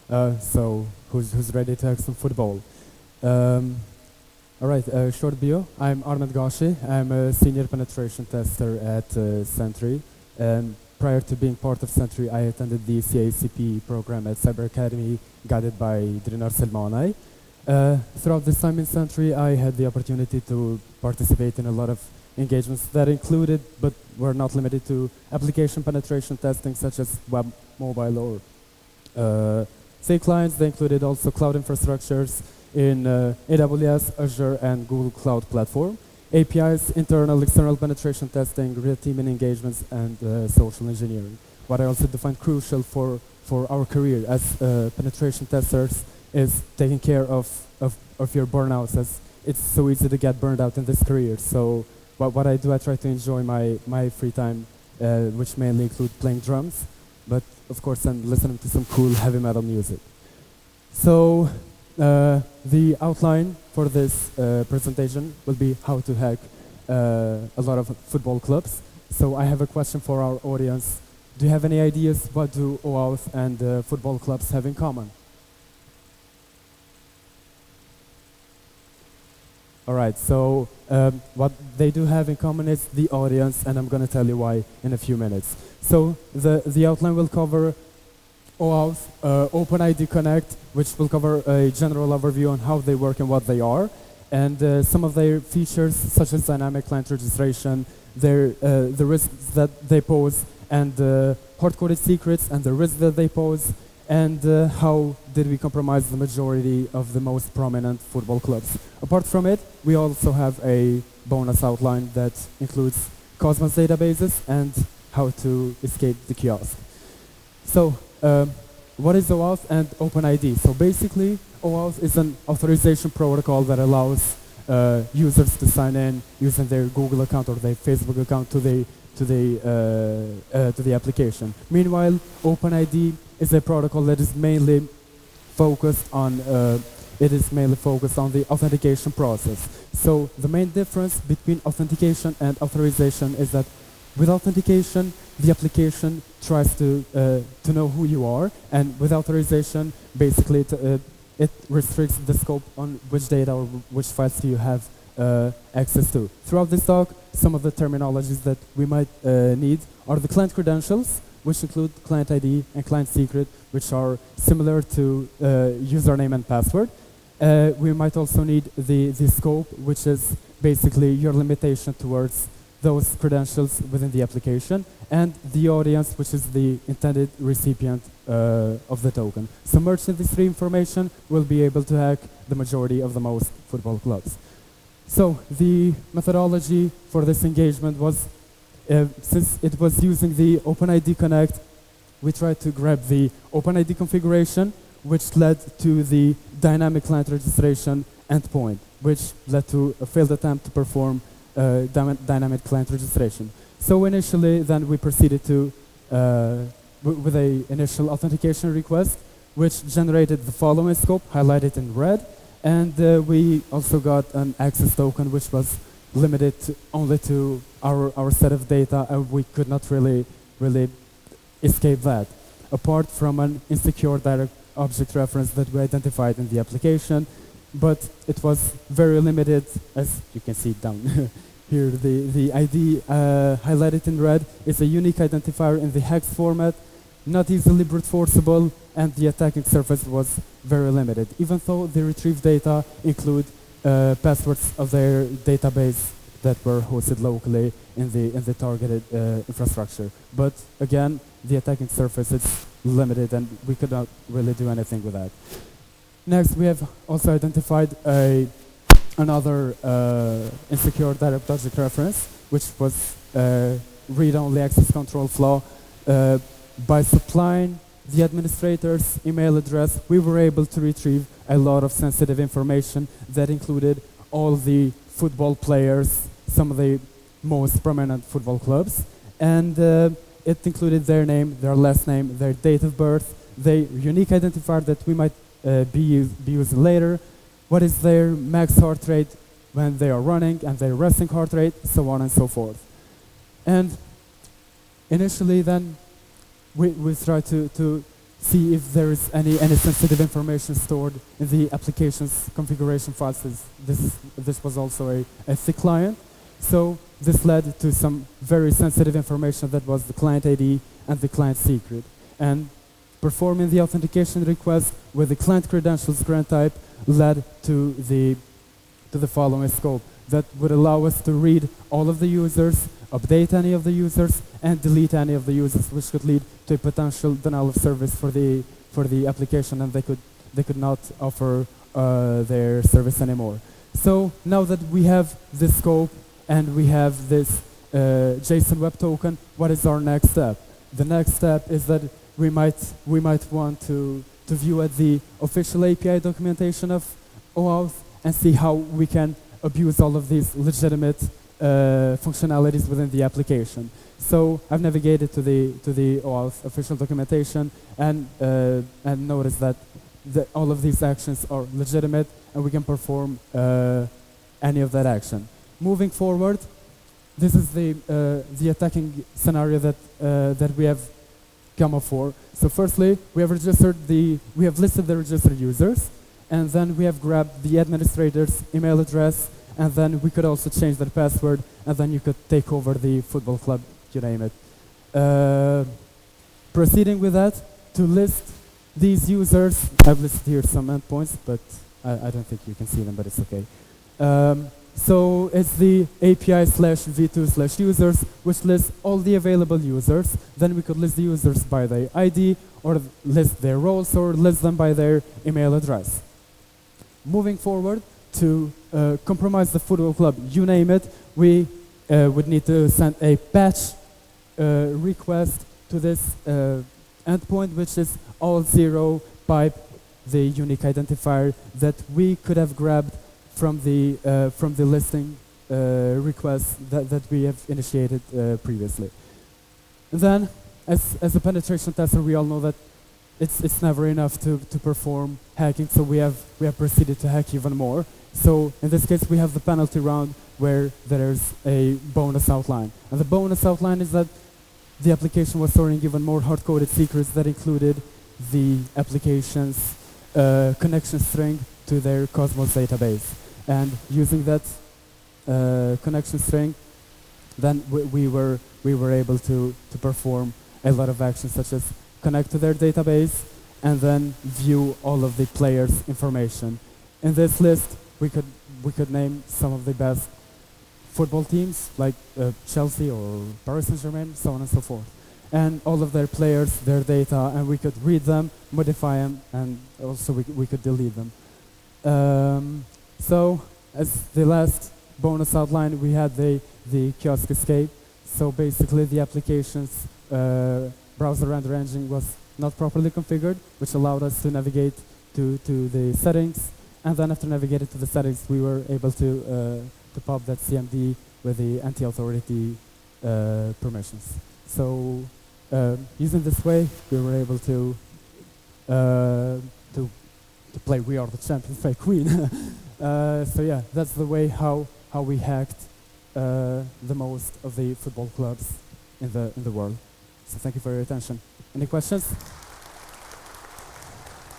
So who's ready to have some football? All right, short bio. I'm Armend Gashi. I'm a senior penetration tester at Sentry. And prior to being part of Sentry, I attended the CACP program at Cyber Academy, guided by Drinar Selmanay. Throughout this time in Sentry, I had the opportunity to participate in a lot of engagements that included, but were not limited to, application penetration testing, such as web, mobile, or say clients. They included also cloud infrastructures in AWS, Azure, and Google Cloud Platform, APIs, internal, external penetration testing, real teaming engagements, and social engineering. What I also define crucial for our career as penetration testers is taking care of your burnouts, as it's so easy to get burned out in this career. So what I do, I try to enjoy my free time, which mainly include playing drums, but of course I'm listening to some cool heavy metal music. So the outline for this presentation will be how to hack a lot of football clubs. So I have a question for our audience. Do you have any ideas what do OAuth and football clubs have in common? All right, so what they do have in common is the audience, and I'm going to tell you why in a few minutes. So the outline will cover OAuth, OpenID Connect, which will cover a general overview on how they work and what they are, and some of their features, such as dynamic client registration, the risks that they pose, and hard-coded secrets and the risks that they pose, and how did we compromise the majority of the most prominent football clubs. Apart from it, we also have a bonus outline that includes Cosmos databases and how to escape the kiosk. So, what is OAuth and OpenID? So basically, OAuth is an authorization protocol that allows users to sign in using their Google account or their Facebook account to the application. Meanwhile, OpenID is a protocol that is mainly focused on the authentication process. So the main difference between authentication and authorization is that with authentication, the application tries to know who you are, and with authorization, basically it restricts the scope on which data or which files do you have access to. Throughout this talk, some of the terminologies that we might need are the client credentials, which include client ID and client secret, which are similar to username and password. We might also need the scope, which is basically your limitation towards those credentials within the application, and the audience, which is the intended recipient of the token. So merging these three information, we'll be able to hack the majority of the most football clubs. So the methodology for this engagement was, since it was using the OpenID Connect, we tried to grab the OpenID configuration, which led to the dynamic client registration endpoint, which led to a failed attempt to perform dynamic client registration. So initially, then we proceeded to with a initial authentication request, which generated the following scope, highlighted in red, and we also got an access token, which was limited only to our set of data, and we could not really escape that, apart from an insecure direct object reference that we identified in the application, but it was very limited, as you can see down here. The ID highlighted in red is a unique identifier in the hex format, not easily brute forceable, and the attacking surface was very limited, even though the retrieved data include passwords of their database that were hosted locally in the targeted infrastructure. But again, the attacking surface is limited, and we could not really do anything with that. Next, we have also identified another insecure direct object reference, which was read-only access control flaw. By supplying the administrator's email address, we were able to retrieve a lot of sensitive information that included all the football players, some of the most prominent football clubs, and it included their name, their last name, their date of birth, the unique identifier that we might be using later, what is their max heart rate when they are running, and their resting heart rate, so on and so forth. And initially then, we tried to see if there is any sensitive information stored in the application's configuration files. This was also a thick client. So this led to some very sensitive information that was the client ID and the client secret. And performing the authentication request with the client credentials grant type led to the following scope that would allow us to read all of the users, update any of the users, and delete any of the users, which could lead to a potential denial of service for the application, and they could not offer their service anymore. So now that we have this scope and we have this JSON Web Token, what is our next step? The next step is that we might want to view at the official API documentation of OAuth and see how we can abuse all of these legitimate functionalities within the application. So I've navigated to the OAuth official documentation and noticed that all of these actions are legitimate and we can perform any of that action. Moving forward, this is the attacking scenario that we have come up for. So firstly, we have listed the registered users, and then we have grabbed the administrator's email address, and then we could also change their password, and then you could take over the football club, you name it. Proceeding with that, to list these users, I've listed here some endpoints, but I don't think you can see them, but it's okay. So it's the API/v2/users, which lists all the available users. Then we could list the users by their ID, or list their roles, or list them by their email address. Moving forward, to compromise the football club, you name it, we would need to send a patch request to this endpoint, which is all0 pipe, the unique identifier that we could have grabbed from the listing request that we have initiated previously. And then, as a penetration tester, we all know that it's never enough to perform hacking, so we have proceeded to hack even more. So in this case, we have the penalty round where there's a bonus outline, and the bonus outline is that the application was storing even more hard-coded secrets that included the application's connection string to their Cosmos database. And using that connection string, then we were able to perform a lot of actions, such as connect to their database and then view all of the players' information. In this list, we could name some of the best football teams, like Chelsea or Paris Saint-Germain, so on and so forth. And all of their players, their data, and we could read them, modify them, and also we could delete them. So, as the last bonus outline, we had the KIOSK Escape. So basically, the application's browser render engine was not properly configured, which allowed us to navigate to the settings. And then after navigating to the settings, we were able to pop that CMD with the anti-authority permissions. So using this way, we were able to play We Are the Champions by Queen. So yeah, that's the way how we hacked the most of the football clubs in the world. So thank you for your attention. Any questions?